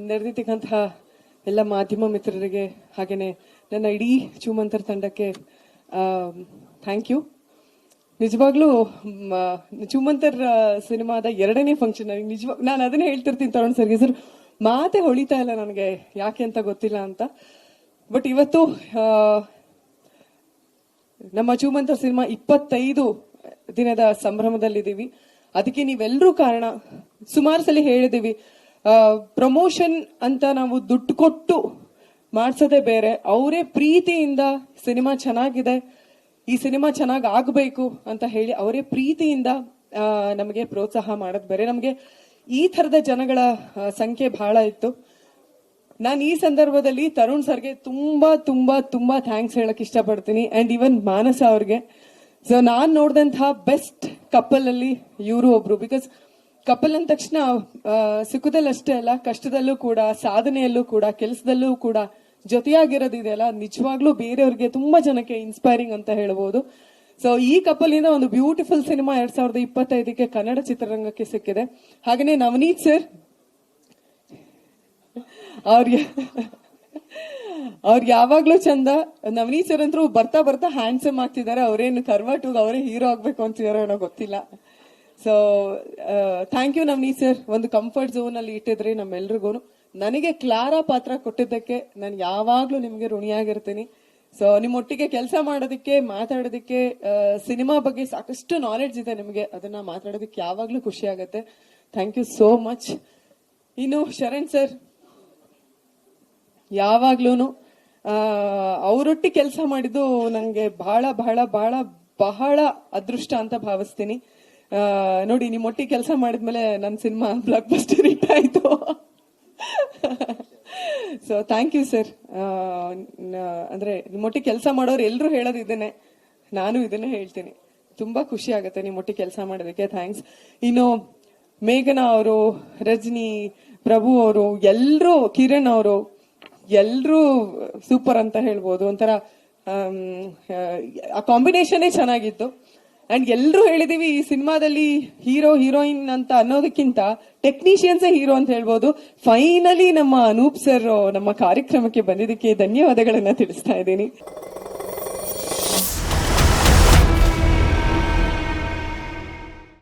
ನೆರೆದಿರ್ತಕ್ಕಂತಹ ಎಲ್ಲ ಮಾಧ್ಯಮ ಮಿತ್ರರಿಗೆ ಹಾಗೇನೆ ನನ್ನ ಇಡೀ ಚೂಮಂತರ್ ತಂಡಕ್ಕೆ ಥ್ಯಾಂಕ್ ಯು. ನಿಜವಾಗ್ಲೂ ಚೂಮಂತರ್ ಸಿನಿಮಾದ 2ನೇ ಫಂಕ್ಷನ್ ನಿಜವಾಗ ನಾನು ಅದನ್ನೇ ಹೇಳ್ತಿರ್ತೀನಿ ತರುಣ್ ಸರ್ಗೆ, ಸರ್ ಮಾತೆ ಹೊಳಿತಾ ಇಲ್ಲ ನನಗೆ ಯಾಕೆ ಅಂತ ಗೊತ್ತಿಲ್ಲ ಅಂತ. ಬಟ್ ಇವತ್ತು ನಮ್ಮ ಚೂಮಂತರ್ ಸಿನಿಮಾ 25 ದಿನದ ಸಂಭ್ರಮದಲ್ಲಿದ್ದೀವಿ. ಅದಕ್ಕೆ ನೀವೆಲ್ಲರೂ ಕಾರಣ. ಸುಮಾರು ಸಲ ಹೇಳಿದೀವಿ, ಪ್ರಮೋಷನ್ ಅಂತ ನಾವು ದುಡ್ಡು ಕೊಟ್ಟು ಮಾಡ್ಸೋದೇ ಬೇರೆ, ಅವರೇ ಪ್ರೀತಿಯಿಂದ ಸಿನಿಮಾ ಚೆನ್ನಾಗಿದೆ, ಈ ಸಿನಿಮಾ ಚೆನ್ನಾಗಿ ಆಗಬೇಕು ಅಂತ ಹೇಳಿ ಅವರೇ ಪ್ರೀತಿಯಿಂದ ನಮಗೆ ಪ್ರೋತ್ಸಾಹ ಮಾಡೋದು ಬೇರೆ. ನಮಗೆ ಈ ತರದ ಜನಗಳ ಸಂಖ್ಯೆ ಬಹಳ ಇತ್ತು. ನಾನು ಈ ಸಂದರ್ಭದಲ್ಲಿ ತರುಣ್ ಸರ್ಗೆ ತುಂಬಾ ತುಂಬಾ ತುಂಬಾ ಥ್ಯಾಂಕ್ಸ್ ಹೇಳಕ್ ಇಷ್ಟಪಡ್ತೀನಿ, ಅಂಡ್ ಈವನ್ ಮಾನಸ ಅವ್ರಿಗೆ. ಸೊ ನಾನ್ ನೋಡಿದಂತಹ ಬೆಸ್ಟ್ ಕಪಲ್ ಅಲ್ಲಿ ಇವರು ಒಬ್ರು. ಬಿಕಾಸ್ ಕಪಲ್ ಅಂದ ತಕ್ಷಣ ಸುಖದಲ್ಲಿ ಅಷ್ಟೇ ಅಲ್ಲ, ಕಷ್ಟದಲ್ಲೂ ಕೂಡ, ಸಾಧನೆಯಲ್ಲೂ ಕೂಡ, ಕೆಲಸದಲ್ಲೂ ಕೂಡ ಜೊತೆಯಾಗಿರೋದಿದೆಯಲ್ಲ, ನಿಜವಾಗ್ಲೂ ಬೇರೆಯವ್ರಿಗೆ ತುಂಬಾ ಜನಕ್ಕೆ ಇನ್ಸ್ಪೈರಿಂಗ್ ಅಂತ ಹೇಳ್ಬೋದು. ಸೊ ಈ ಕಪಲ್ ಇಂದ ಒಂದು ಬ್ಯೂಟಿಫುಲ್ ಸಿನಿಮಾ 2025ಕ್ಕೆ ಕನ್ನಡ ಚಿತ್ರರಂಗಕ್ಕೆ ಸಿಕ್ಕಿದೆ. ಹಾಗೇನೆ ನವನೀತ್ ಸರ್ ಅವ್ರಿಗೆ ಯಾವಾಗ್ಲೂ ಚಂದ. ನವನೀತ್ ಸರ್ ಅಂತೂ ಬರ್ತಾ ಬರ್ತಾ ಹ್ಯಾಂಡ್ಸಮ್ ಆಗ್ತಿದ್ದಾರೆ. ಅವ್ರೇನು ಕರ್ವಾಟುಗ್ ಅವರೇ ಹೀರೋ ಆಗ್ಬೇಕು ಅಂತಿದಾರೋ ಏನೋ ಗೊತ್ತಿಲ್ಲ. So thank you Navneet sir. ಒಂದು ಕಂಫರ್ಟ್ ಝೋನ್ ಅಲ್ಲಿ ಇಟ್ಟಿದ್ರಿ ನಮ್ಮೆಲ್ರಿಗೂ. ನನಗೆ ಕ್ಲಾರಾ ಪಾತ್ರ ಕೊಟ್ಟಿದ್ದಕ್ಕೆ ನಾನು ಯಾವಾಗ್ಲೂ ನಿಮ್ಗೆ ಋಣಿಯಾಗಿರ್ತೀನಿ. ಸೊ ನಿಮ್ಮೊಟ್ಟಿಗೆ ಕೆಲಸ ಮಾಡೋದಕ್ಕೆ, ಮಾತಾಡೋದಕ್ಕೆ, ಸಿನಿಮಾ ಬಗ್ಗೆ ಸಾಕಷ್ಟು ನಾಲೆಡ್ಜ್ ಇದೆ ನಿಮ್ಗೆ, ಅದನ್ನ ಮಾತಾಡೋದಕ್ಕೆ ಯಾವಾಗ್ಲೂ ಖುಷಿ ಆಗತ್ತೆ. Thank you so much. ಇನ್ನು ಶರಣ್ ಸರ್ ಯಾವಾಗ್ಲೂನು ಅವರೊಟ್ಟಿಗೆ ಕೆಲಸ ಮಾಡಿದ್ದು ನಂಗೆ ಬಹಳ ಬಹಳ ಬಹಳ ಬಹಳ ಅದೃಷ್ಟ ಅಂತ ಭಾವಿಸ್ತೀನಿ. ನೋಡಿ, ನಿಮ್ಮೊಟ್ಟಿಗೆ ಕೆಲಸ ಮಾಡಿದ್ಮೇಲೆ ನನ್ನ ಸಿನಿಮಾ ಬ್ಲಾಕ್ ಬಸ್ಟರ್ ಹಿಟ್ ಆಯ್ತು. So thank you sir. ಅಂದ್ರೆ ನಿಮ್ಮೊಟ್ಟಿಗೆ ಕೆಲಸ ಮಾಡೋರು ಎಲ್ರು ಹೇಳೋದು ಇದನ್ನೇ, ನಾನು ಇದನ್ನೇ ಹೇಳ್ತೀನಿ. ತುಂಬಾ ಖುಷಿ ಆಗುತ್ತೆ ನಿಮ್ಮೊಟ್ಟಿಗೆ ಕೆಲಸ ಮಾಡೋದಕ್ಕೆ. ಥ್ಯಾಂಕ್ಸ್. ಇನ್ನು ಮೇಘನಾ ಅವರು, ರಜನಿ, ಪ್ರಭು ಅವರು, ಎಲ್ರು, ಕಿರಣ್ ಅವರು, ಎಲ್ರೂ ಸೂಪರ್ ಅಂತ ಹೇಳ್ಬೋದು. ಒಂಥರ ಆ ಕಾಂಬಿನೇಷನ್ನೇ ಚೆನ್ನಾಗಿತ್ತು. ಅಂಡ್ ಎಲ್ರೂ ಹೇಳಿದೀವಿ ಈ ಸಿನಿಮಾದಲ್ಲಿ ಹೀರೋ ಹೀರೋಯಿನ್ ಅಂತ ಅನ್ನೋದಕ್ಕಿಂತ ಟೆಕ್ನಿಷಿಯನ್ಸೇ ಹೀರೋ ಅಂತ ಹೇಳ್ಬೋದು. ಫೈನಲಿ ನಮ್ಮ ಅನೂಪ್ ಸರ್ ನಮ್ಮ ಕಾರ್ಯಕ್ರಮಕ್ಕೆ ಬಂದಿದ್ದಕ್ಕೆ ಧನ್ಯವಾದಗಳನ್ನ ತಿಳಿಸ್ತಾ ಇದ್ದೀನಿ.